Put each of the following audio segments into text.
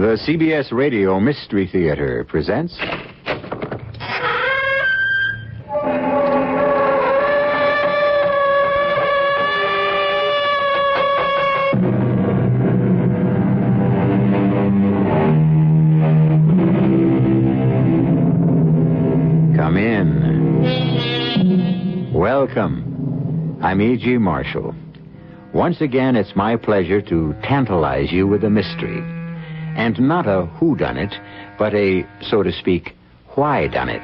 The CBS Radio Mystery Theater presents... Come in. Welcome. I'm E.G. Marshall. Once again, it's my pleasure to tantalize you with a mystery. And not a whodunit, but a, so to speak, why-done-it.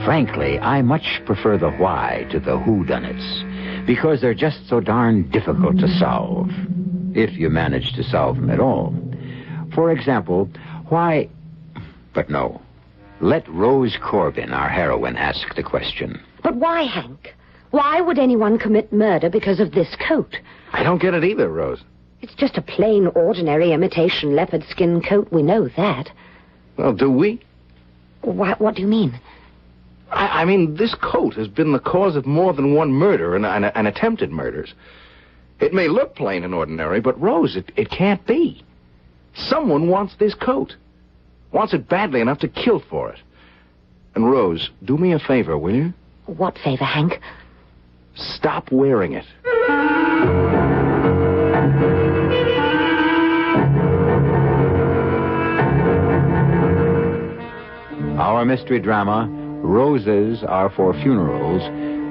Frankly, I much prefer the why to the whodunits, because they're just so darn difficult to solve, if you manage to solve them at all. For example, why... But no. Let Rose Corbin, our heroine, ask the question. But why, Hank? Why would anyone commit murder because of this coat? I don't get it either, Rose. It's just a plain, ordinary imitation leopard skin coat. We know that. Well, do we? What do you mean? I mean, this coat has been the cause of more than one murder and attempted murders. It may look plain and ordinary, but, Rose, it can't be. Someone wants this coat. Wants it badly enough to kill for it. And, Rose, do me a favor, will you? What favor, Hank? Stop wearing it. Our mystery drama, Roses Are for Funerals,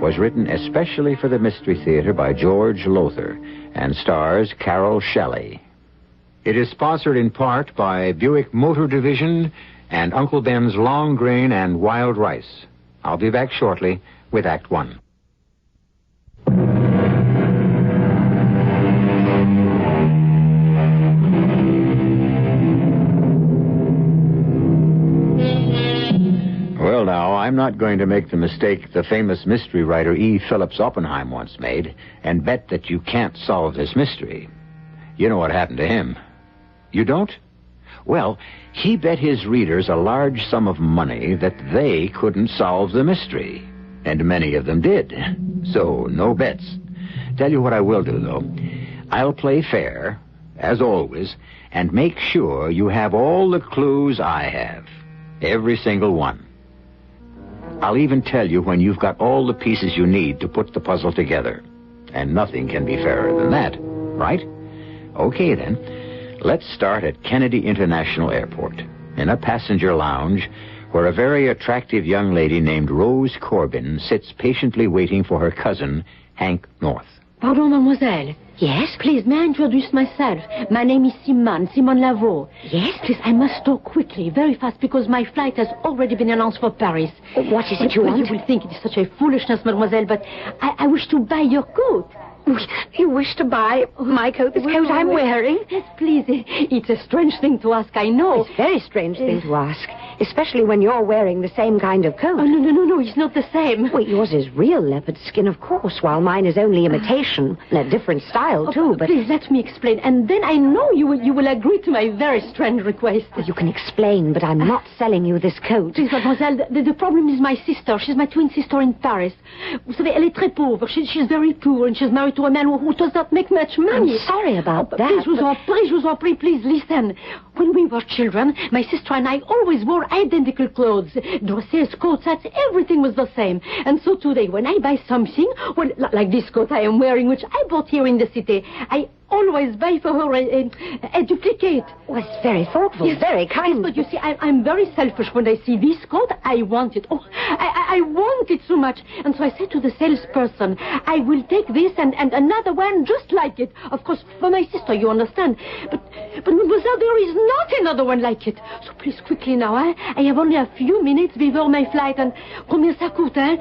was written especially for the Mystery Theater by George Lothar and stars Carol Shelley. It is sponsored in part by Buick Motor Division and Uncle Ben's Long Grain and Wild Rice. I'll be back shortly with Act One. Well, now, I'm not going to make the mistake the famous mystery writer E. Phillips Oppenheim once made and bet that you can't solve this mystery. You know what happened to him. You don't? Well, he bet his readers a large sum of money that they couldn't solve the mystery. And many of them did. So, no bets. Tell you what I will do, though. I'll play fair, as always, and make sure you have all the clues I have. Every single one. I'll even tell you when you've got all the pieces you need to put the puzzle together. And nothing can be fairer than that, right? Okay, then. Let's start at Kennedy International Airport, in a passenger lounge where a very attractive young lady named Rose Corbin sits patiently waiting for her cousin, Hank North. Pardon, mademoiselle. Yes? Please, may I introduce myself? My name is Simone Lavaux. Yes? Please, I must talk quickly, very fast, because my flight has already been announced for Paris. What is it you want? You will think it is such a foolishness, mademoiselle, but I wish to buy your coat. You wish to buy my coat, this coat I'm wearing? Yes, please. It's a strange thing to ask, I know. It's a very strange thing to ask, especially when you're wearing the same kind of coat. Oh, no, it's not the same. Well, yours is real leopard skin, of course, while mine is only imitation, and a different style, too, but... Please, let me explain, and then I know you will agree to my very strange request. Well, you can explain, but I'm not selling you this coat. Please, mademoiselle, the problem is my sister. She's my twin sister in Paris. Vous savez, elle est très pauvre. She's very poor, and she's married to a man who does not make much money. I'm sorry about that. Please, je vous en prie, please listen. When we were children, my sister and I always wore identical clothes. Dresses, coats, hats, everything was the same. And so today, when I buy something, well, like this coat I am wearing, which I bought here in the city, I always buy for her a duplicate. Well, it's very thoughtful, yes, very kind. Yes, but you see, I'm very selfish. When I see this coat, I want it. Oh, I want it so much. And so I say to the salesperson, I will take this and another one just like it. Of course, for my sister, you understand. But mademoiselle, there is not another one like it. So please, quickly now, I have only a few minutes before my flight. And combien ça coûte, hein?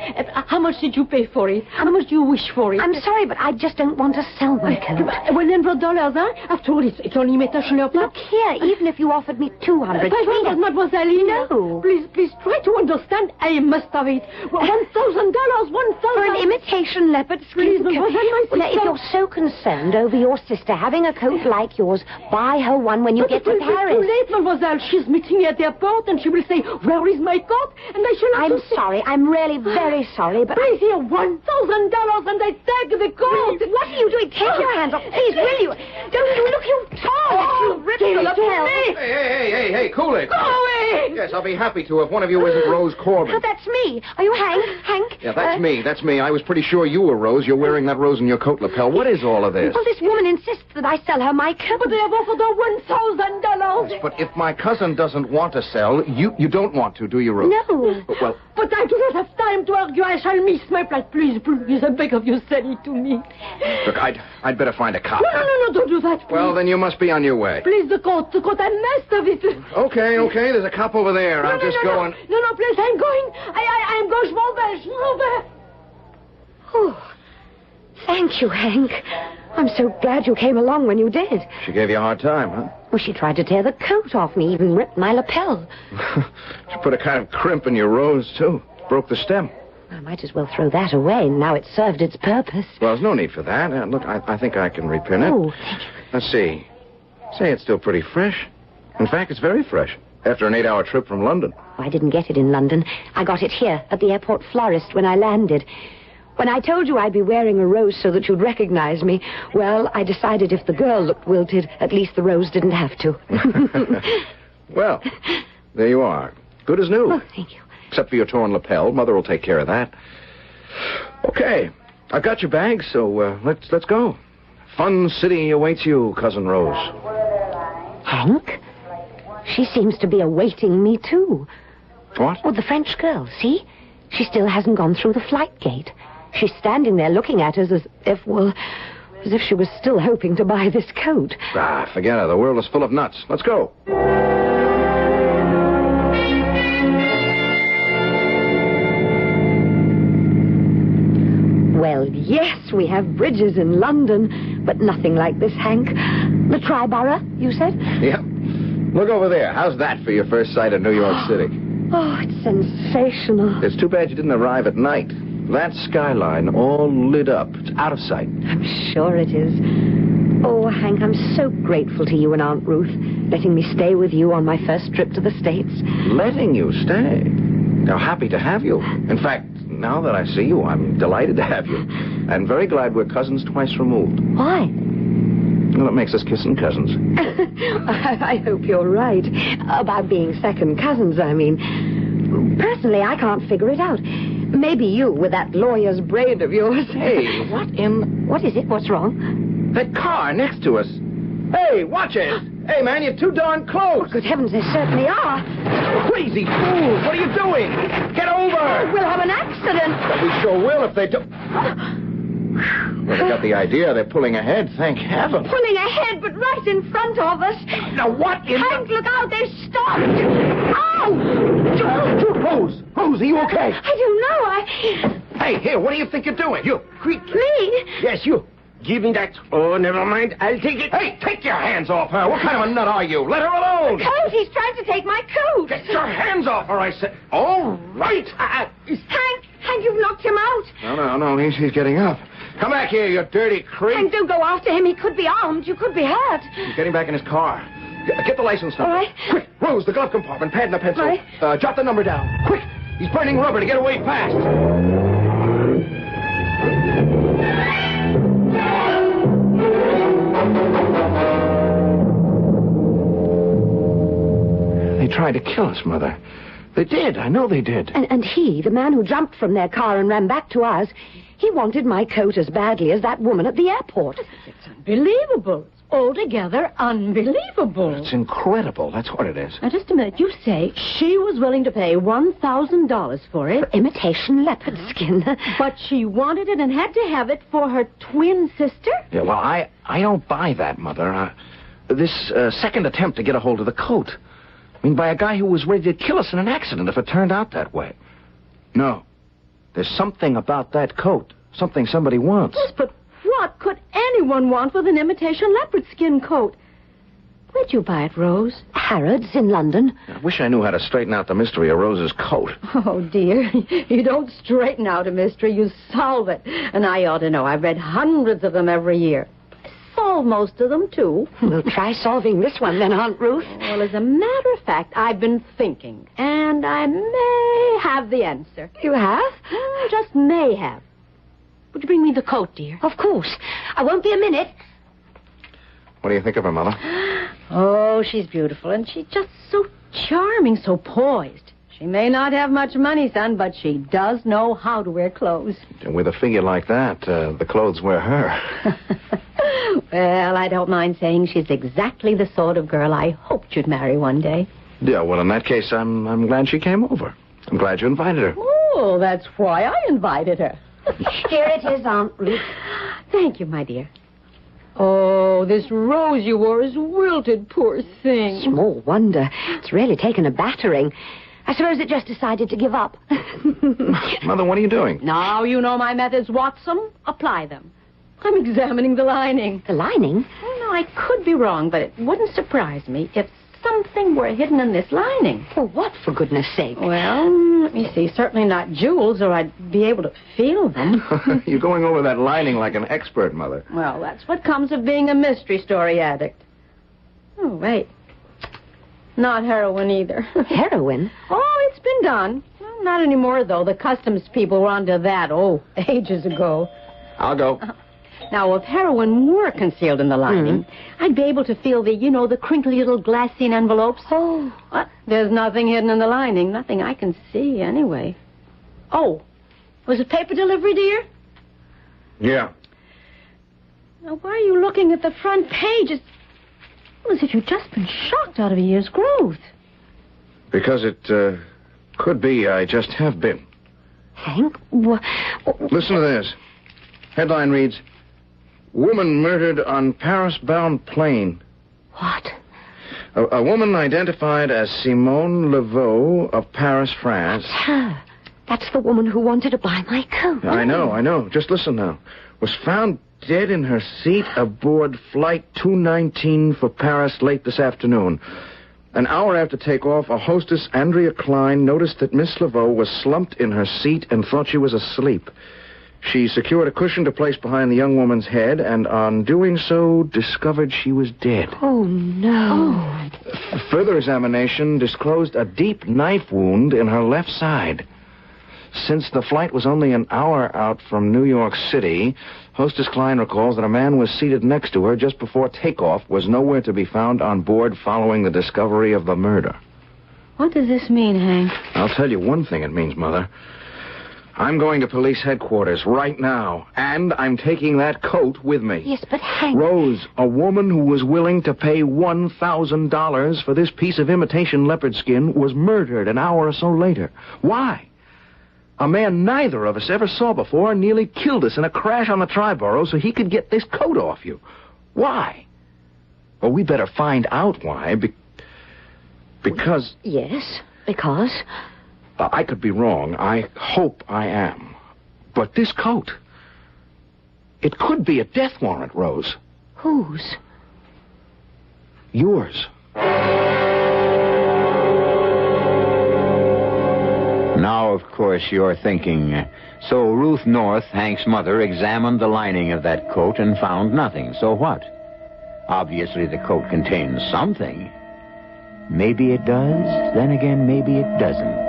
How much did you pay for it? How much do you wish for it? I'm sorry, but I just don't want to sell my coat. Well, $100, huh? After all, it's only imitation leopard. Look here, even if you offered me $200... $500, mademoiselle. No. Please try to understand. I must have it. $1,000, $1,000. For an imitation leopard skin Please, coat. mademoiselle, my sister. Well, if you're so concerned over your sister having a coat like yours, buy her one when when you But get it to will be too Paris. late, mademoiselle. She's meeting me at the airport, and she will say, "Where is my coat?" And I shall have I'm to say, sorry. I'm really very sorry, but... "Please, here, $1,000, and I take the coat." What are you doing? Take your hands off. Please, will you? Don't you look, you tore it. You ripped give the it to lapel. me. Hey, cool it. Go away! Yes, I'll be happy to if one of you isn't Rose Corbin. Oh, that's me. Are you Hank? Hank? Yeah, that's me. I was pretty sure you were Rose. You're wearing that rose in your coat lapel. What is all of this? Well, this woman insists that I sell her my coat. But they have offered her $1,000. But if my cousin doesn't want to sell, you don't want to, do you, Rose? No. Well, But I do not have time to argue. I shall miss my flight. Please, I beg of you, sell it to me. look, I'd better find a cop. No, don't do that, please. Well, then you must be on your way. Please, the coat, I must have it. Okay, there's a cop over there. I'll just go and... No, please, I'm going. I'm going. Je m'en vais. Oh, thank you, Hank. I'm so glad you came along when you did. She gave you a hard time, huh? Well, she tried to tear the coat off me, even ripped my lapel. She put a kind of crimp in your rose, too. Broke the stem. I might as well throw that away. Now it's served its purpose. Well, there's no need for that. Look, I think I can repin it. Oh, thank you. Let's see. Say, it's still pretty fresh. In fact, it's very fresh. After an 8-hour trip from London. I didn't get it in London. I got it here at the airport florist when I landed. When I told you I'd be wearing a rose so that you'd recognize me, well, I decided if the girl looked wilted, at least the rose didn't have to. Well, there you are. Good as new. Oh, thank you. Except for your torn lapel. Mother will take care of that. Okay. I've got your bag, so let's go. Fun city awaits you, Cousin Rose. Hank? She seems to be awaiting me, too. What? Oh, the French girl, see? She still hasn't gone through the flight gate. She's standing there looking at us as if she was still hoping to buy this coat. Ah, forget it. The world is full of nuts. Let's go. Well, yes, we have bridges in London, but nothing like this, Hank. The Triborough, you said? Yep. Look over there. How's that for your first sight of New York City? Oh, it's sensational. It's too bad you didn't arrive at night. That skyline all lit up. It's out of sight. I'm sure it is. Oh, Hank, I'm so grateful to you and Aunt Ruth, letting me stay with you on my first trip to the States. Letting you stay. They're happy to have you. In fact, now that I see you, I'm delighted to have you. And very glad we're cousins twice removed. Why? Well, it makes us kissing cousins. I hope you're right. About being second cousins, I mean. Personally, I can't figure it out. Maybe you, with that lawyer's brain of yours. Hey, what in... What is it? What's wrong? That car next to us. Hey, watch it. Hey, man, you're too darn close. Good heavens, they certainly are. Crazy fools. What are you doing? Get over. We'll have an accident. We sure will if they do... Well, they got the idea. They're pulling ahead, thank heaven. Pulling ahead, but right in front of us. Now, what in Hank, look out, they've stopped. Ow! Rose, are you okay? I don't know, Hey, here, what do you think you're doing? You, quick. Me? Yes, you. Give me that. Oh, never mind. I'll take it. Hey, take your hands off her. What kind of a nut are you? Let her alone. Coat, he's trying to take my coat. Get your hands off her, I said. All right. Hank, you've knocked him out. No, he's getting up. Come back here, you dirty creep. Hank, don't go after him. He could be armed. You could be hurt. He's getting back in his car. Get the license number. All right. Quick, Rose, the glove compartment, pad and a pencil. All right. Jot the number down. Quick. He's burning rubber to get away fast. They tried to kill us, Mother. They did. I know they did. And he, the man who jumped from their car and ran back to ours, he wanted my coat as badly as that woman at the airport. It's unbelievable. It's altogether unbelievable. It's incredible. That's what it is. Now, just a minute. You say she was willing to pay $1,000 for it. For imitation leopard skin. But she wanted it and had to have it for her twin sister? Yeah, well, I don't buy that, Mother. This second attempt to get a hold of the coat. I mean, by a guy who was ready to kill us in an accident if it turned out that way. No. There's something about that coat. Something somebody wants. Yes, but what could anyone want with an imitation leopard skin coat? Where'd you buy it, Rose? Harrods in London. I wish I knew how to straighten out the mystery of Rose's coat. Oh, dear. You don't straighten out a mystery. You solve it. And I ought to know. I've read hundreds of them every year. I solve most of them, too. We'll try solving this one then, Aunt Ruth. Well, as a matter of fact, I've been thinking, and I may have the answer. You have? Just may have. Would you bring me the coat, dear? Of course. I won't be a minute. What do you think of her, Mother? Oh, she's beautiful, and she's just so charming, so poised. She may not have much money, son, but she does know how to wear clothes. And with a figure like that, the clothes wear her. Well, I don't mind saying she's exactly the sort of girl I hoped you'd marry one day. Yeah, well, in that case, I'm glad she came over. I'm glad you invited her. Oh, that's why I invited her. Here it is, Aunt Ruth. Thank you, my dear. Oh, this rose you wore is wilted, poor thing. Small wonder. It's really taken a battering. I suppose it just decided to give up. Mother, what are you doing? Now you know my methods, Watson. Apply them. I'm examining the lining. The lining? Oh, no, I could be wrong, but it wouldn't surprise me if something were hidden in this lining. For what, for goodness sake? Well, let me see. Certainly not jewels, or I'd be able to feel them. You're going over that lining like an expert, Mother. Well, that's what comes of being a mystery story addict. Oh, wait. Not heroin either. Heroin? Oh, it's been done. Well, not anymore, though. The customs people were onto that, ages ago. I'll go. Now, if heroin were concealed in the lining, I'd be able to feel the crinkly little glassine envelopes. Oh. What? There's nothing hidden in the lining. Nothing I can see, anyway. Oh, was it paper delivery, dear? Yeah. Now, why are you looking at the front page? It's as if you've just been shocked out of a year's growth. Because it could be I just have been. Hank? Listen to this. Headline reads, Woman murdered on Paris-bound plane. What? A woman identified as Simone Laveau of Paris, France. That's her. That's the woman who wanted to buy my coat. I know. Just listen now. Was found dead in her seat aboard Flight 219 for Paris late this afternoon. An hour after takeoff, a hostess, Andrea Klein, noticed that Miss Laveau was slumped in her seat and thought she was asleep. She secured a cushion to place behind the young woman's head, and on doing so, discovered she was dead. Oh, no. Further examination disclosed a deep knife wound in her left side. Since the flight was only an hour out from New York City, Hostess Klein recalls that a man was seated next to her just before takeoff, was nowhere to be found on board following the discovery of the murder. What does this mean, Hank? I'll tell you one thing it means, Mother. I'm going to police headquarters right now, and I'm taking that coat with me. Yes, but Hank... Rose, a woman who was willing to pay $1,000 for this piece of imitation leopard skin, was murdered an hour or so later. Why? A man neither of us ever saw before nearly killed us in a crash on the Triborough so he could get this coat off you. Why? Well, we better find out why, because... Yes, because... I could be wrong. I hope I am. But this coat, it could be a death warrant, Rose. Whose? Yours. Now, of course, you're thinking, so Ruth North, Hank's mother, examined the lining of that coat and found nothing. So what? Obviously, the coat contains something. Maybe it does, then again, maybe it doesn't.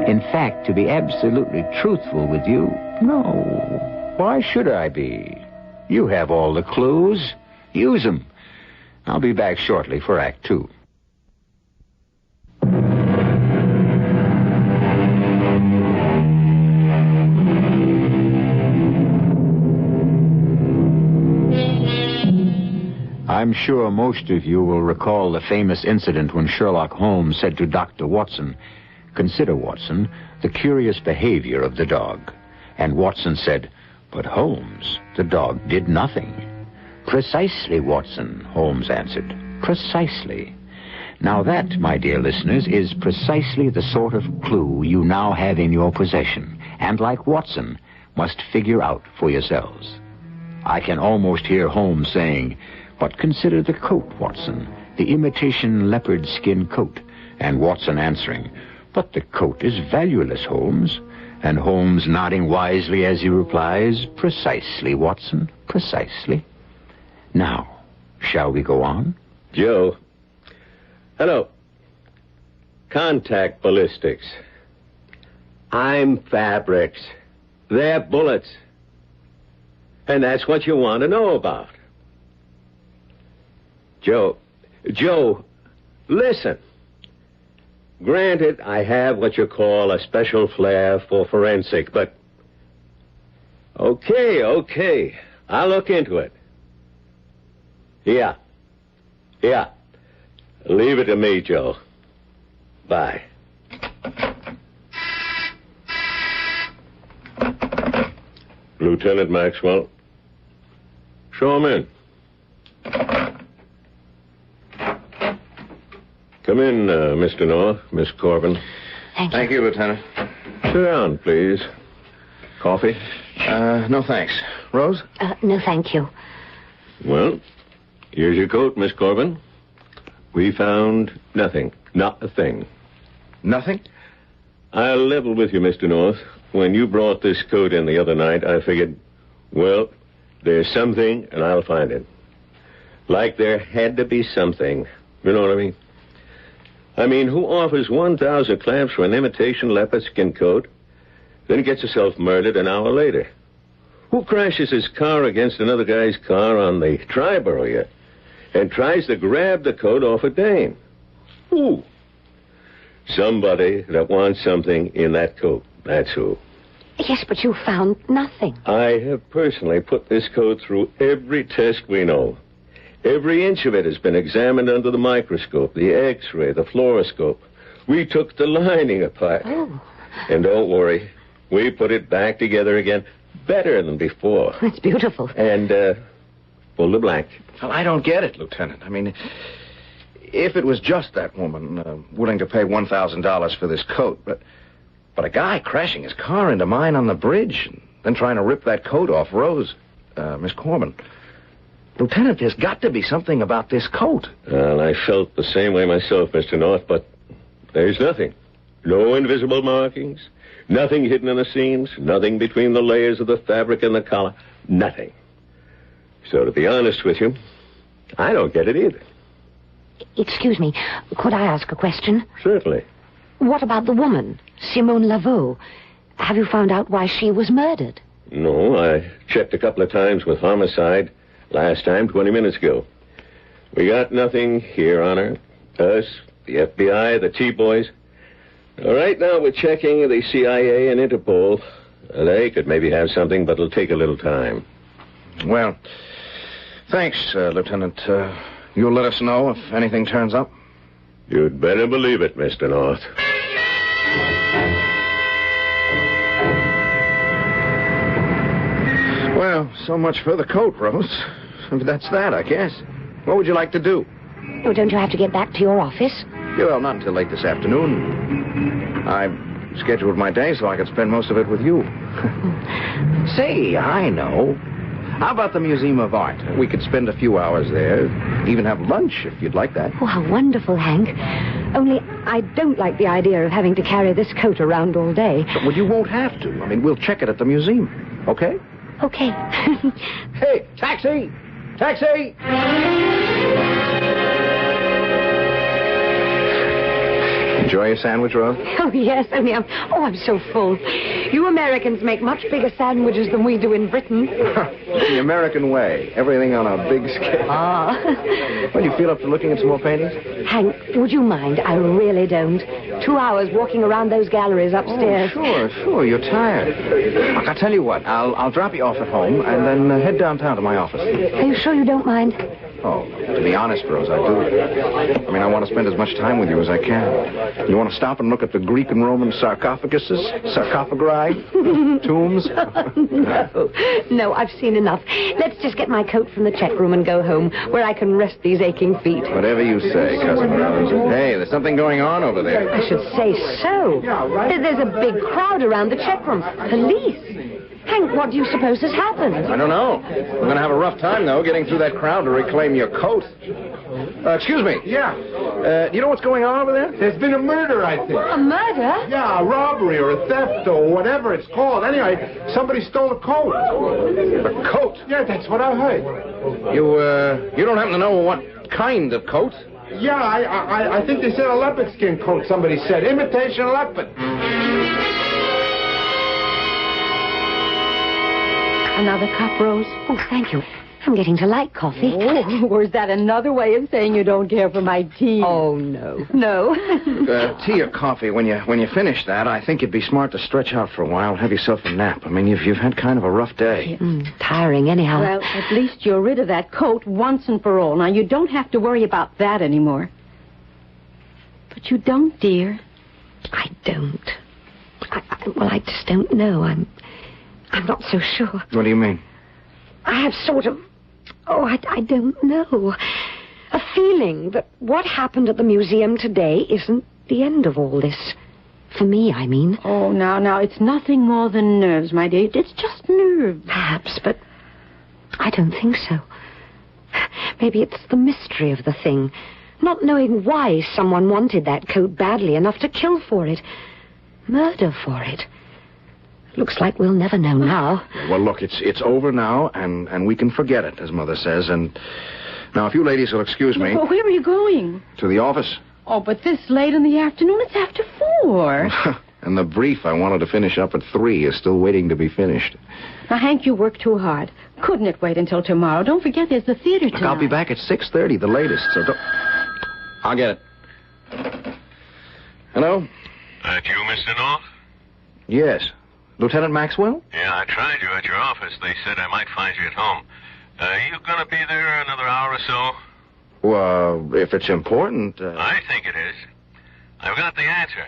In fact, to be absolutely truthful with you, no. Why should I be? You have all the clues. Use them. I'll be back shortly for Act 2. I'm sure most of you will recall the famous incident when Sherlock Holmes said to Dr. Watson, "Consider, Watson, the curious behavior of the dog." And Watson said, "But Holmes, the dog did nothing." "Precisely, Watson," Holmes answered. "Precisely." Now that, my dear listeners, is precisely the sort of clue you now have in your possession, and like Watson, must figure out for yourselves. I can almost hear Holmes saying, "But consider the coat, Watson, the imitation leopard skin coat." And Watson answering, "But the coat is valueless, Holmes." And Holmes nodding wisely as he replies, "Precisely, Watson, precisely." Now, shall we go on? Joe. Hello. Contact ballistics. I'm fabrics. They're bullets. And that's what you want to know about. Joe, listen. Granted, I have what you call a special flair for forensic, but... Okay. I'll look into it. Yeah. Leave it to me, Joe. Bye. Lieutenant Maxwell. Show him in. Come in, Mr. North, Miss Corbin. Thank you, Lieutenant. Sit down, please. Coffee? No thanks. Rose? No, thank you. Well, here's your coat, Miss Corbin. We found nothing. Not a thing. Nothing? I'll level with you, Mr. North. When you brought this coat in the other night, I figured, well, there's something, and I'll find it. Like there had to be something. You know what I mean? I mean, who offers 1,000 clams for an imitation leopard skin coat, then gets himself murdered an hour later? Who crashes his car against another guy's car on the Triborough yet and tries to grab the coat off a dame? Who? Somebody that wants something in that coat. That's who. Yes, but you found nothing. I have personally put this coat through every test we know. Every inch of it has been examined under the microscope, the X-ray, the fluoroscope. We took the lining apart. Oh. And don't worry, we put it back together again better than before. It's beautiful. And, pull the blank. Well, I don't get it, Lieutenant. I mean, if it was just that woman willing to pay $1,000 for this coat, but a guy crashing his car into mine on the bridge and then trying to rip that coat off Rose, Miss Corbin. Lieutenant, there's got to be something about this coat. Well, I felt the same way myself, Mr. North, but there's nothing. No invisible markings, nothing hidden in the seams, nothing between the layers of the fabric and the collar. Nothing. So, to be honest with you, I don't get it either. Excuse me, could I ask a question? Certainly. What about the woman, Simone Laveau? Have you found out why she was murdered? No, I checked a couple of times with homicide. Last time, 20 minutes ago. We got nothing here on her. Us, the FBI, the T-boys. Right now we're checking the CIA and Interpol. They could maybe have something, but it'll take a little time. Well, thanks, Lieutenant. You'll let us know if anything turns up? You'd better believe it, Mr. North. Well, so much for the coat, Rose. That's that, I guess. What would you like to do? Oh, don't you have to get back to your office? Yeah, well, not until late this afternoon. I scheduled my day so I could spend most of it with you. Say, I know. How about the Museum of Art? We could spend a few hours there, even have lunch if you'd like that. Oh, how wonderful, Hank. Only I don't like the idea of having to carry this coat around all day. Well, you won't have to. I mean, we'll check it at the museum. Okay? Okay. Hey, taxi! Taxi! Enjoy your sandwich, Rose? Oh, yes, only I'm so full. You Americans make much bigger sandwiches than we do in Britain. The American way. Everything on a big scale. Ah. Well, you feel up to looking at some more paintings? Hank, would you mind? I really don't. 2 hours walking around those galleries upstairs. Oh, sure. You're tired. Look, I'll tell you what. I'll drop you off at home and then head downtown to my office. Are you sure you don't mind? Oh, to be honest, Rose, I do. I mean, I want to spend as much time with you as I can. You want to stop and look at the Greek and Roman sarcophaguses? Sarcophagi? Tombs? No, I've seen enough. Let's just get my coat from the check room and go home, where I can rest these aching feet. Whatever you say, Cousin Rose. Hey, there's something going on over there. I should say so. There's a big crowd around the check room. Police. Hank, what do you suppose has happened? I don't know. We're going to have a rough time, though, getting through that crowd to reclaim your coat. Excuse me. Yeah. Do you know what's going on over there? There's been a murder, I think. A murder? Yeah, a robbery or a theft or whatever it's called. Anyway, somebody stole a coat. A coat? Yeah, that's what I heard. You don't happen to know what kind of coat? Yeah, I think they said a leopard skin coat, somebody said. Imitation leopard. Another cup, Rose? Oh, thank you. I'm getting to like coffee. Oh, or is that another way of saying you don't care for my tea? Oh, no. No. Tea or coffee, when you finish that, I think it'd be smart to stretch out for a while, have yourself a nap. I mean, you've had kind of a rough day. Tiring anyhow. Well, at least you're rid of that coat once and for all. Now, you don't have to worry about that anymore. But you don't, dear. I don't. I just don't know. I'm not so sure. What do you mean? I have sort of... I don't know. A feeling that what happened at the museum today isn't the end of all this. For me, I mean. Oh, now, it's nothing more than nerves, my dear. It's just nerves. Perhaps, but I don't think so. Maybe it's the mystery of the thing. Not knowing why someone wanted that coat badly enough to kill for it. Murder for it. Looks like we'll never know now. Well, look, it's over now, and we can forget it, as Mother says. And now, if you ladies will excuse me... Well, where are you going? To the office. Oh, but this late in the afternoon, it's after 4. And the brief I wanted to finish up at 3 is still waiting to be finished. Now, Hank, you work too hard. Couldn't it wait until tomorrow? Don't forget there's the theater tonight. Look, I'll be back at 6:30, the latest, so don't... I'll get it. Hello? That you, Mr. North? Yes. Lieutenant Maxwell? Yeah, I tried you at your office. They said I might find you at home. You gonna be there another hour or so? Well, if it's important... I think it is. I've got the answer.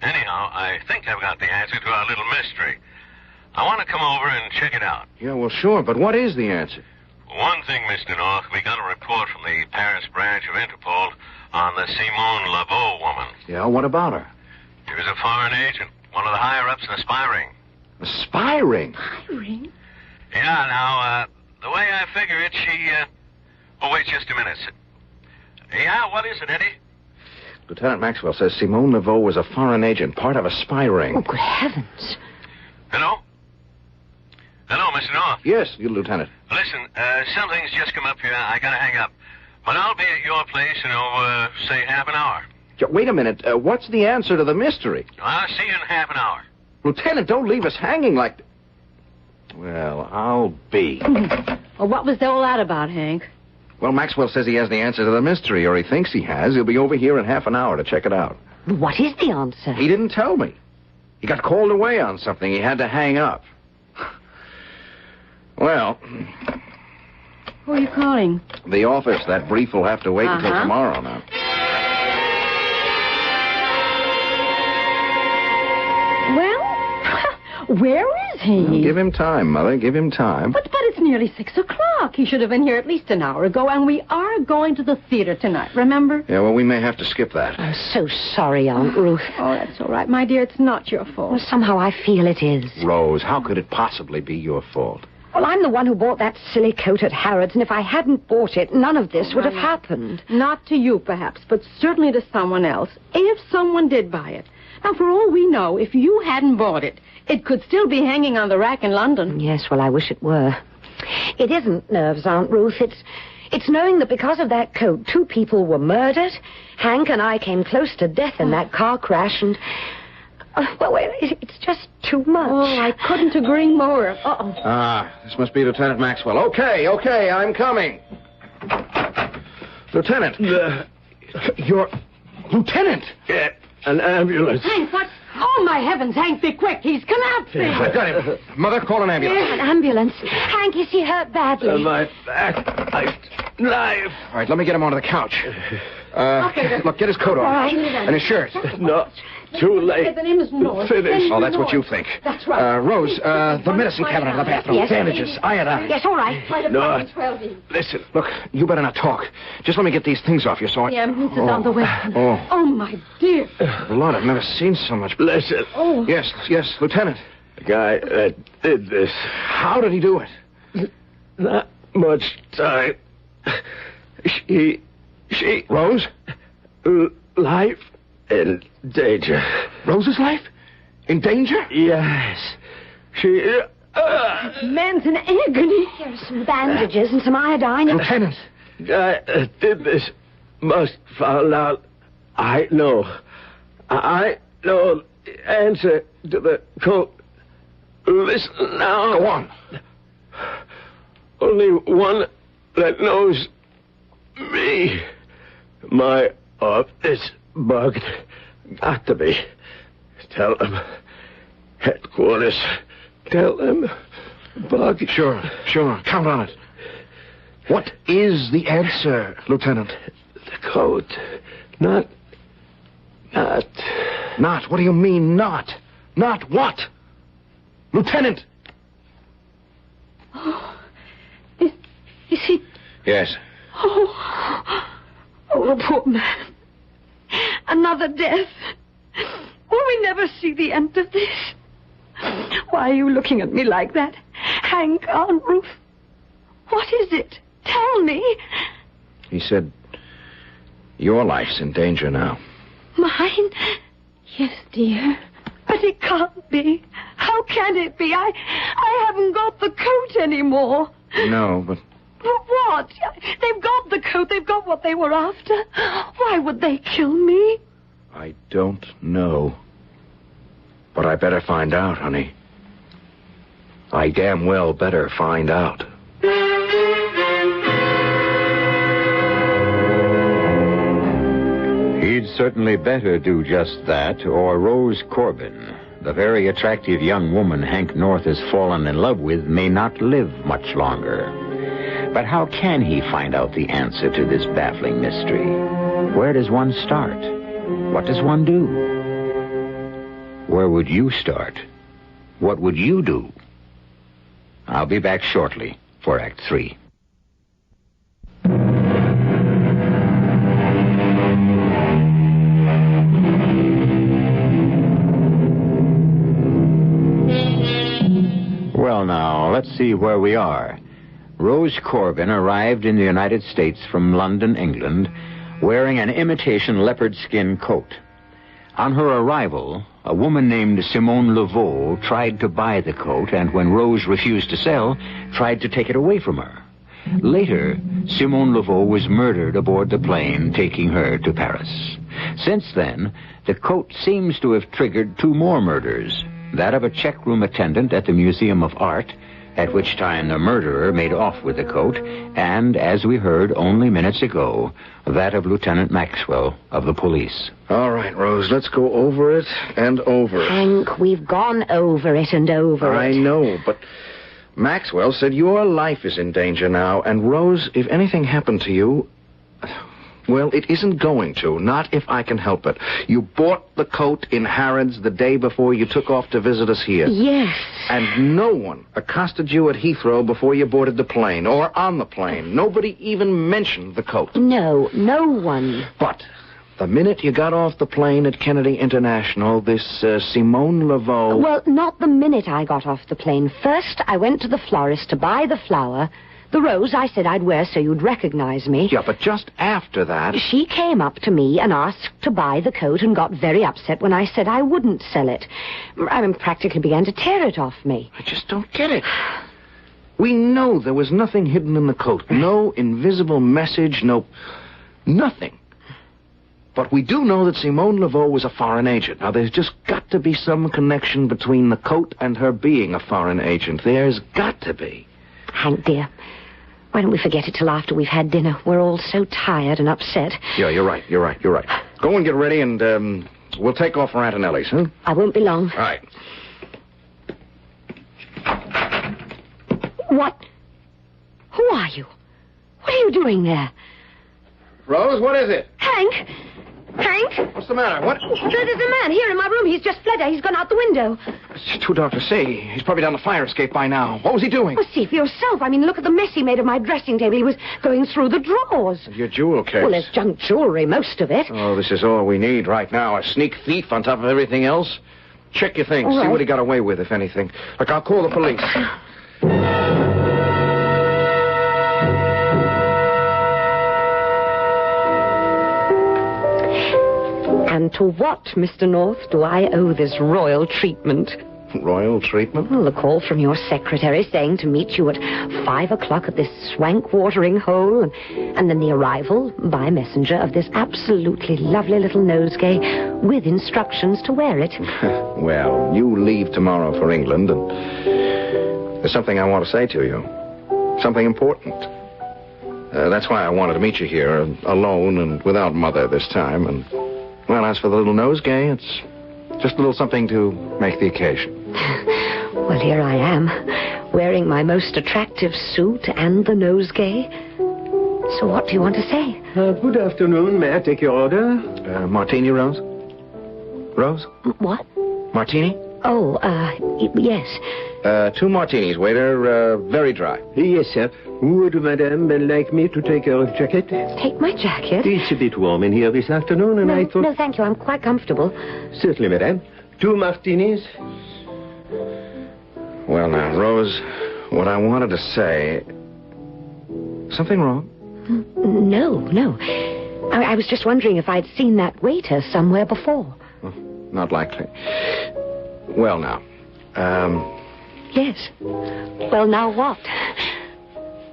Anyhow, I think I've got the answer to our little mystery. I want to come over and check it out. Yeah, well, sure, but what is the answer? One thing, Mr. North, we got a report from the Paris branch of Interpol on the Simone Laveau woman. Yeah, what about her? She was a foreign agent, one of the higher-ups in a spy ring. A spy ring? Spy ring? Yeah, now, the way I figure it, she, Oh, wait just a minute. Yeah, what is it, Eddie? Lieutenant Maxwell says Simone Laveau was a foreign agent, part of a spy ring. Oh, good heavens. Hello? Hello, Mr. North. Yes, you, Lieutenant. Listen, something's just come up here. I gotta hang up. But I'll be at your place in, say half an hour. Wait a minute. What's the answer to the mystery? I'll see you in half an hour. Lieutenant, don't leave us hanging like... Well, I'll be. Well, what was all that about, Hank? Well, Maxwell says he has the answer to the mystery, or he thinks he has. He'll be over here in half an hour to check it out. What is the answer? He didn't tell me. He got called away on something. He had to hang up. Well... Who are you calling? The office. That brief will have to wait until tomorrow now. Well, where is he? Well, give him time, Mother. Give him time. But it's nearly 6 o'clock. He should have been here at least an hour ago, and we are going to the theater tonight, remember? Yeah, well, we may have to skip that. I'm so sorry, Aunt Ruth. Oh, that's all right, my dear. It's not your fault. Well, somehow I feel it is. Rose, how could it possibly be your fault? Well, I'm the one who bought that silly coat at Harrods, and if I hadn't bought it, none of this would have happened. Not to you, perhaps, but certainly to someone else, if someone did buy it. Now, for all we know, if you hadn't bought it, it could still be hanging on the rack in London. Yes, well, I wish it were. It isn't nerves, Aunt Ruth. It's knowing that because of that coat, 2 people were murdered. Hank and I came close to death in that car crash, and... it's just too much. Oh, I couldn't agree more. Uh-oh. Ah, this must be Lieutenant Maxwell. Okay, I'm coming. Lieutenant. You're... Lieutenant! An ambulance. Hank, what? Oh, my heavens, Hank, be quick. He's collapsing. I got him. Mother, call an ambulance. An ambulance. Hank, is he hurt badly? My back, my knife. All right, let me get him onto the couch. Okay, Look, get his coat on. All right. And his shirt. No, too late. The name is North. Finish. Oh, that's what you think. That's right. Rose, the medicine cabinet in the bathroom. Yes. Bandages, iodine. Yes, all right. No. 12. Listen, look, you better not talk. Just let me get these things off you so I... The ambulance is on the way. Oh, my dear. Lord, I've never seen so much... Listen. Oh. Yes, Lieutenant. The guy that did this. How did he do it? Not much time. She... Rose? life in danger. Rose's life? In danger? Yes. She... Man's in agony. Here are some bandages and some iodine. Lieutenant. I did this. Must found out. I know. I know the answer to the code. Listen now. Go on. Only one that knows me. My office bugged. Got to be. Tell them. Headquarters. Tell them. Bugged. Sure. Count on it. What is the answer, Lieutenant? The code. Not. Not? What do you mean, not? Not what? Lieutenant! Oh, is he... Yes. Oh, the poor man. Another death. Will we never see the end of this? Why are you looking at me like that? Hank, Aunt Ruth, what is it? Tell me. He said, your life's in danger now. Mine? Yes, dear. But it can't be. How can it be? I haven't got the coat anymore. No, but... But what? They've got the coat. They've got what they were after. Why would they kill me? I don't know. But I better find out, honey. I damn well better find out. He'd certainly better do just that, or Rose Corbin, the very attractive young woman Hank North has fallen in love with, may not live much longer. But how can he find out the answer to this baffling mystery? Where does one start? What does one do? Where would you start? What would you do? I'll be back shortly for Act 3. Well, now, let's see where we are. Rose Corbin arrived in the United States from London, England, wearing an imitation leopard skin coat. On her arrival, a woman named Simone Laveau tried to buy the coat, and when Rose refused to sell, tried to take it away from her. Later, Simone Laveau was murdered aboard the plane taking her to Paris. Since then, the coat seems to have triggered 2 more murders. That of a checkroom attendant at the Museum of Art, at which time the murderer made off with the coat, and, as we heard only minutes ago, that of Lieutenant Maxwell of the police. All right, Rose, let's go over it and over it. Hank, we've gone over it and over it. I know, but Maxwell said your life is in danger now, and Rose, if anything happened to you... Well, it isn't going to, not if I can help it. You bought the coat in Harrods the day before you took off to visit us here. Yes. And no one accosted you at Heathrow before you boarded the plane, or on the plane. Nobody even mentioned the coat. No one. But the minute you got off the plane at Kennedy International, this Simone Laveau... Well, not the minute I got off the plane. First, I went to the florist to buy the flower... The rose I said I'd wear so you'd recognize me. Yeah, but just after that... She came up to me and asked to buy the coat and got very upset when I said I wouldn't sell it. I mean, practically began to tear it off me. I just don't get it. We know there was nothing hidden in the coat. No invisible message, nothing. But we do know that Simone Laveau was a foreign agent. Now, there's just got to be some connection between the coat and her being a foreign agent. There's got to be. Hank, dear, why don't we forget it till after we've had dinner? We're all so tired and upset. Yeah, you're right. Go and get ready, and we'll take off for Antonelli's, huh? I won't be long. All right. What? Who are you? What are you doing there? Rose, what is it? Hank? What's the matter? What? There's a man here in my room. He's just fled. He's gone out the window. Two doctors say he's probably down the fire escape by now. What was he doing? Well, see for yourself. I mean, look at the mess he made of my dressing table. He was going through the drawers. Your jewel case. Well, there's junk jewelry, most of it. Oh, this is all we need right now. A sneak thief on top of everything else. Check your things. All right. See what he got away with, if anything. Look, I'll call the police. And to what, Mr. North, do I owe this royal treatment? Royal treatment? Well, the call from your secretary saying to meet you at 5 o'clock at this swank watering hole, and then the arrival by messenger of this absolutely lovely little nosegay with instructions to wear it. Well, you leave tomorrow for England, and there's something I want to say to you. Something important. That's why I wanted to meet you here, alone and without Mother this time. And, well, as for the little nosegay, it's just a little something to make the occasion. Well, here I am, wearing my most attractive suit and the nosegay. So what do you want to say? Good afternoon. May I take your order? Martini, Rose? Rose? What? Martini? Oh, yes. 2 martinis, waiter. Very dry. Yes, sir. Would Madame like me to take her jacket? Take my jacket? It's a bit warm in here this afternoon, and I thought... No, thank you. I'm quite comfortable. Certainly, Madame. 2 martinis. Well, now, Rose, what I wanted to say... Something wrong? No. I was just wondering if I'd seen that waiter somewhere before. Not likely. Well, now, Yes. Well, now what?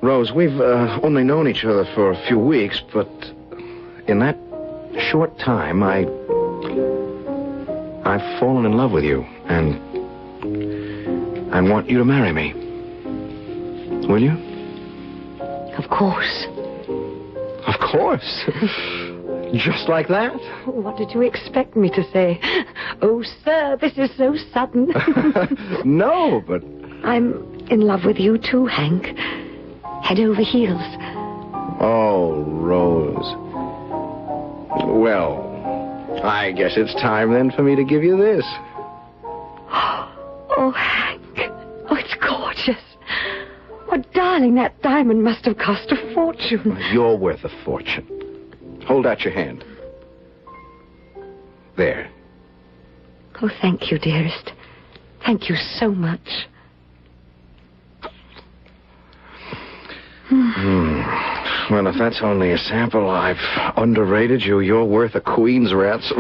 Rose, we've only known each other for a few weeks, but in that short time, I've fallen in love with you, and I want you to marry me. Will you? Of course. Of course. Just like that? What did you expect me to say? Oh, sir, this is so sudden. No, but... I'm in love with you too, Hank. Head over heels. Oh, Rose. Well, I guess it's time then for me to give you this. Oh, Hank. Oh, it's gorgeous. Oh, darling, that diamond must have cost a fortune. You're worth a fortune. Hold out your hand. There. Oh, thank you, dearest. Thank you so much. Well, if that's only a sample, I've underrated you. You're worth a queen's ransom.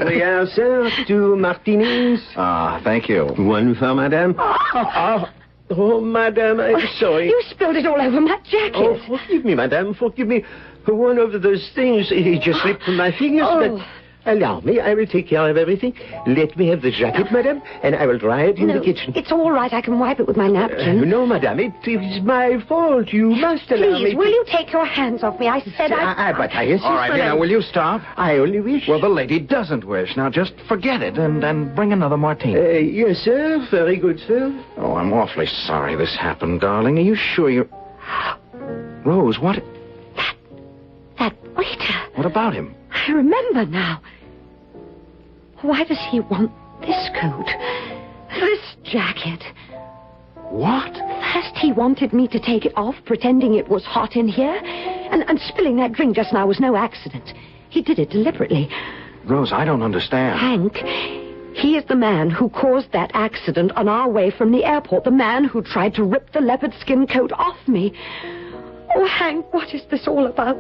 We are, sir. 2 martinis. Thank you. 1 for Madame. Oh, Madame, I'm sorry. You spilled it all over my jacket. Oh, forgive me, Madame, forgive me. One of those things, it just slipped from my fingers, but allow me, I will take care of everything. Let me have the jacket, Madame, and I will dry it in the kitchen. It's all right. I can wipe it with my napkin. No, Madame, it is my fault. You must allow me Please, will you take your hands off me? I said But I insist, All right, Madame. now, will you stop? I only wish... Well, the lady doesn't wish. Now, just forget it and bring another martini. Yes, sir. Very good, sir. Oh, I'm awfully sorry this happened, darling. Are you sure you... Rose, what... That waiter. What about him? I remember now. Why does he want this coat? This jacket? What? First he wanted me to take it off, pretending it was hot in here. And spilling that drink just now was no accident. He did it deliberately. Rose, I don't understand. Hank, he is the man who caused that accident on our way from the airport. The man who tried to rip the leopard skin coat off me. Oh, Hank, what is this all about?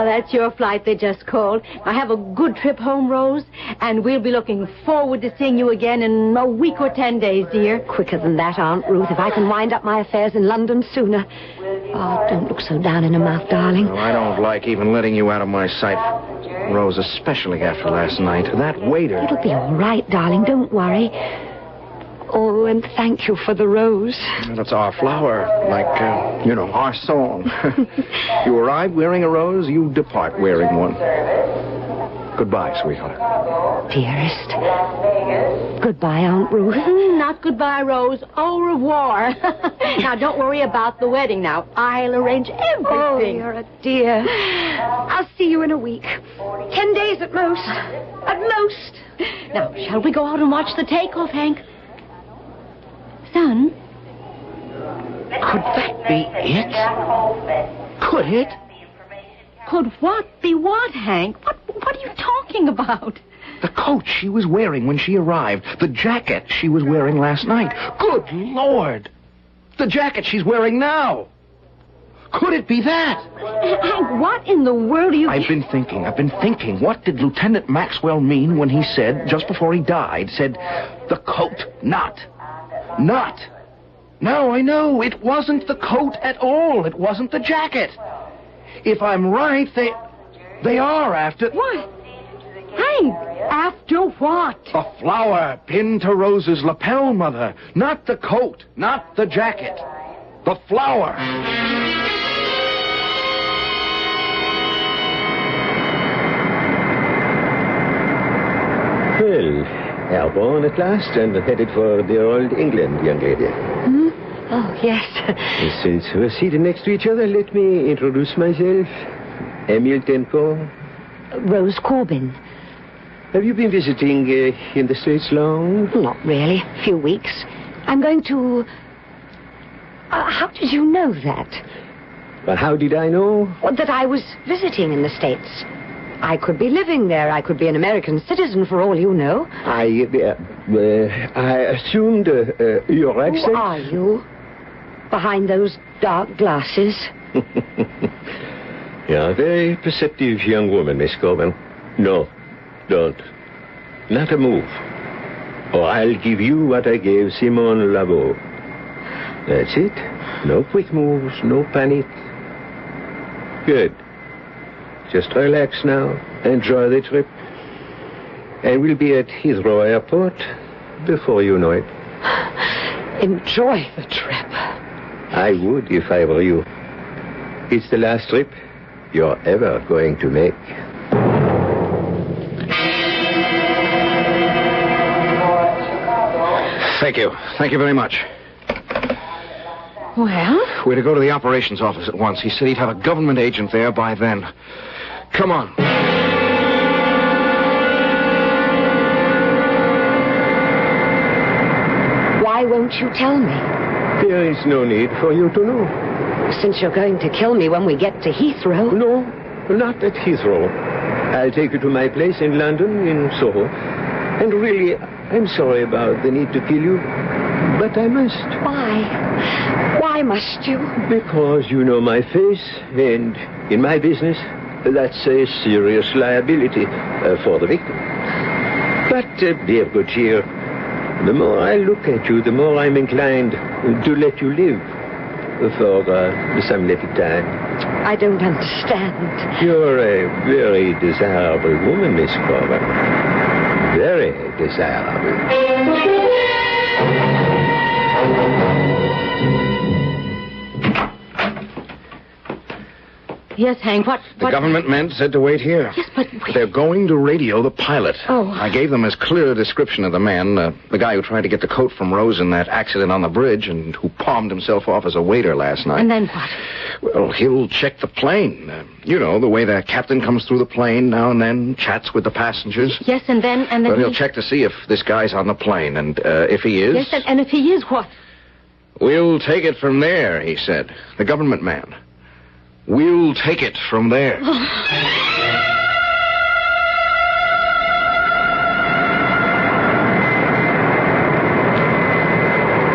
That's your flight they just called. Now have a good trip home, Rose, and we'll be looking forward to seeing you again in a week or 10 days, dear. Quicker than that, Aunt Ruth, if I can wind up my affairs in London sooner. Oh, don't look so down in the mouth, darling. Well, I don't like even letting you out of my sight, Rose, especially after last night. That waiter... It'll be all right, darling. Don't worry. Oh, and thank you for the rose. That's our flower, like, our song. You arrive wearing a rose, you depart wearing one. Goodbye, sweetheart. Dearest. Goodbye, Aunt Ruth. Not goodbye, Rose. Au revoir. Now, don't worry about the wedding now. I'll arrange everything. Oh, you're a dear. I'll see you in a week. 10 days at most. At most. Now, shall we go out and watch the takeoff, Hank? Son? Could that be it? Could it? Could what be what, Hank? What are you talking about? The coat she was wearing when she arrived. The jacket she was wearing last night. Good Lord! The jacket she's wearing now. Could it be that? Hank, what in the world are you... I've been thinking. What did Lieutenant Maxwell mean when he said, just before he died, the coat, not. No, I know. It wasn't the coat at all. It wasn't the jacket. If I'm right, they are after... What? Hank, after what? A flower pinned to Rose's lapel, Mother. Not the coat, not the jacket. The flower. Well, airborne at last and headed for dear old England, young lady. Hmm? Oh, yes. Since we're seated next to each other, let me introduce myself. Emile Tenko. Rose Corbin. Have you been visiting in the States long? Not really. A few weeks. I'm going to... how did you know that? Well, how did I know? Well, that I was visiting in the States. I could be living there. I could be an American citizen for all you know. I assumed your accent. Who are you? Behind those dark glasses? You're a very perceptive young woman, Miss Corbin. No, don't. Not a move. Or I'll give you what I gave Simone Laveau. That's it. No quick moves, no panic. Good. Just relax now. Enjoy the trip. And we'll be at Heathrow Airport before you know it. Enjoy the trip. I would if I were you. It's the last trip you're ever going to make. Thank you. Thank you very much. Well? We're to go to the operations office at once. He said he'd have a government agent there by then. Come on. Why won't you tell me? There is no need for you to know. Since you're going to kill me when we get to Heathrow. No, not at Heathrow. I'll take you to my place in London, in Soho. And really, I'm sorry about the need to kill you, but I must. Why? Why must you? Because you know my face, and in my business, that's a serious liability for the victim. But be of good cheer. The more I look at you, the more I'm inclined to let you live for some little time. I don't understand. You're a very desirable woman, Miss Corbin. Very desirable. Yes, Hank, what... The government men said to wait here. Yes, but... They're going to radio the pilot. Oh. I gave them as clear a description of the man, the guy who tried to get the coat from Rose in that accident on the bridge and who palmed himself off as a waiter last night. And then what? Well, he'll check the plane. You know, the way the captain comes through the plane now and then, chats with the passengers. Yes, and then... Well, he'll check to see if this guy's on the plane, and if he is... Yes, and if he is, what? We'll take it from there, he said. The government man. We'll take it from there.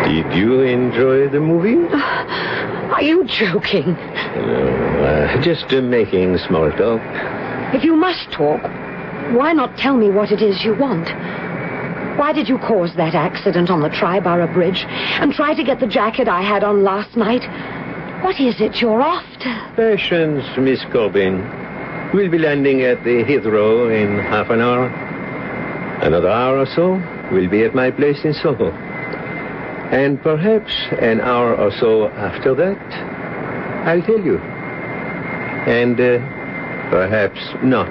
Did you enjoy the movie? Are you joking? No, just making small talk. If you must talk, why not tell me what it is you want? Why did you cause that accident on the Triborough Bridge and try to get the jacket I had on last night? What is it you're after? Patience, Miss Corbin. We'll be landing at the Heathrow in half an hour. Another hour or so, we'll be at my place in Soho. And perhaps an hour or so after that, I'll tell you. And perhaps not.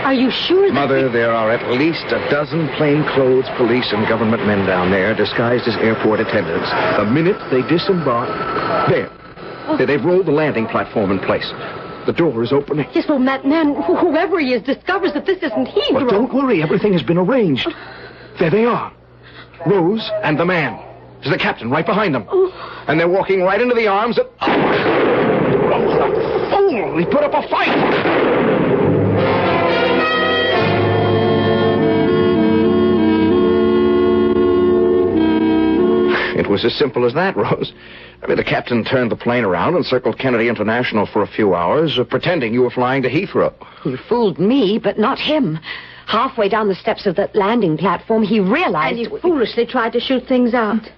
Are you sure that... Mother, there are at least a dozen plainclothes police and government men down there disguised as airport attendants. The minute they disembark... There. Oh. They've rolled the landing platform in place. The door is opening. Yes, well, that man, whoever he is, discovers that this isn't Heathrow. But don't worry. Everything has been arranged. There they are. Rose and the man. There's the captain right behind them. Oh. And they're walking right into the arms of... Rose, He put up a fight. It was as simple as that, Rose. I mean, the captain turned the plane around and circled Kennedy International for a few hours, pretending you were flying to Heathrow. You fooled me, but not him. Halfway down the steps of that landing platform, he realized... And he foolishly tried to shoot things out.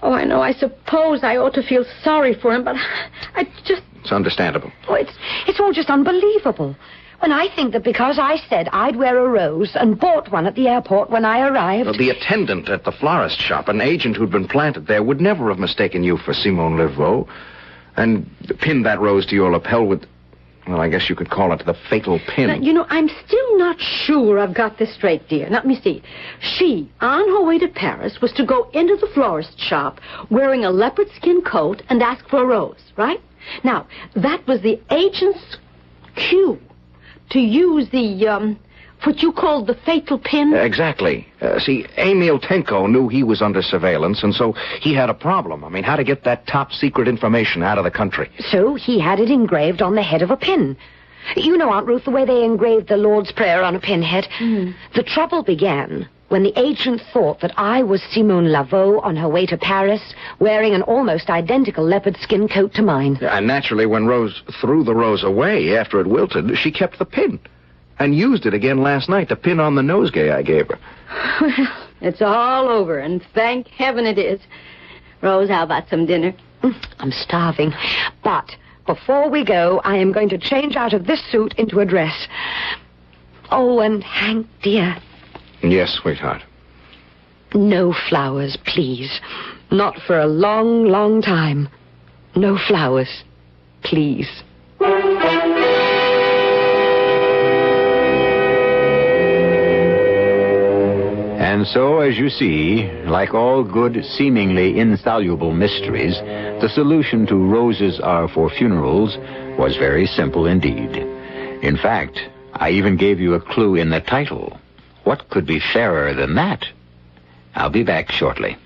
Oh, I know. I suppose I ought to feel sorry for him, but I just... It's understandable. Oh, it's all just unbelievable. When I think that because I said I'd wear a rose and bought one at the airport when I arrived... The attendant at the florist shop, an agent who'd been planted there, would never have mistaken you for Simone Laveau and pinned that rose to your lapel with... Well, I guess you could call it the fatal pin. Now, you know, I'm still not sure I've got this straight, dear. Now, let me see. She, on her way to Paris, was to go into the florist shop wearing a leopard skin coat and ask for a rose, right? Now, that was the agent's cue to use the, what you called the fatal pin. Exactly. See, Emil Tenko knew he was under surveillance, and so he had a problem. I mean, how to get that top-secret information out of the country. So he had it engraved on the head of a pin. You know, Aunt Ruth, the way they engraved the Lord's Prayer on a pinhead. The trouble began when the agent thought that I was Simone Laveau on her way to Paris, wearing an almost identical leopard skin coat to mine. And naturally, when Rose threw the rose away after it wilted, she kept the pin and used it again last night to pin on the nosegay I gave her. Well, it's all over, and thank heaven it is. Rose, how about some dinner? I'm starving. But before we go, I am going to change out of this suit into a dress. Oh, and Hank, dear... Yes, sweetheart. No flowers, please. Not for a long, long time. No flowers, please. And so, as you see, like all good, seemingly insoluble mysteries, the solution to Roses Are for Funerals was very simple indeed. In fact, I even gave you a clue in the title. What could be fairer than that? I'll be back shortly.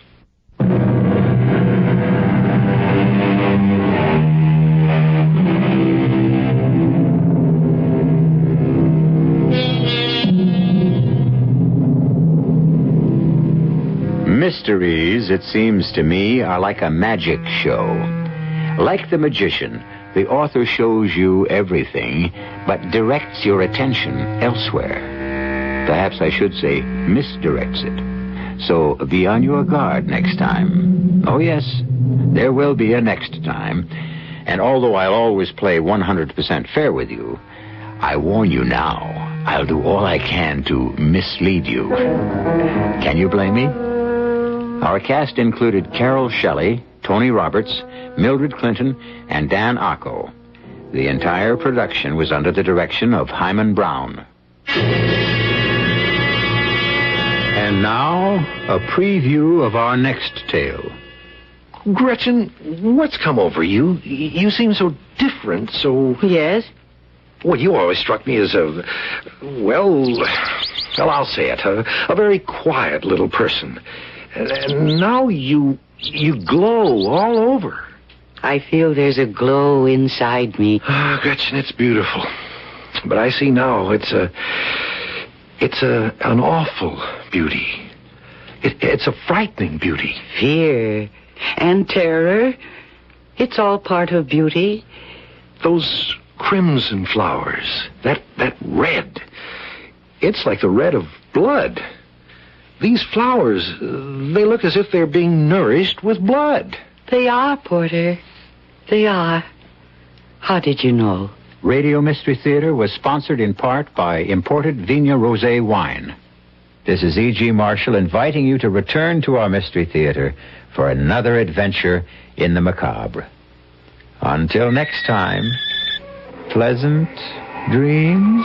Mysteries, it seems to me, are like a magic show. Like the magician, the author shows you everything, but directs your attention elsewhere. Perhaps I should say misdirects it. So be on your guard next time. Oh, yes, there will be a next time. And although I'll always play 100% fair with you, I warn you now, I'll do all I can to mislead you. Can you blame me? Our cast included Carol Shelley, Tony Roberts, Mildred Clinton, and Dan Acco. The entire production was under the direction of Hyman Brown. And now, a preview of our next tale. Gretchen, what's come over you? You seem so different, so... Yes? Well, you always struck me as well, I'll say it, a very quiet little person. And now you glow all over. I feel there's a glow inside me. Ah, Gretchen, it's beautiful. But I see now it's an awful beauty. It's a frightening beauty. Fear and terror. It's all part of beauty. Those crimson flowers, that red. It's like the red of blood. These flowers, they look as if they're being nourished with blood. They are, Porter. They are. How did you know? Radio Mystery Theater was sponsored in part by imported Vigna Rosé wine. This is E.G. Marshall inviting you to return to our Mystery Theater for another adventure in the macabre. Until next time, pleasant dreams.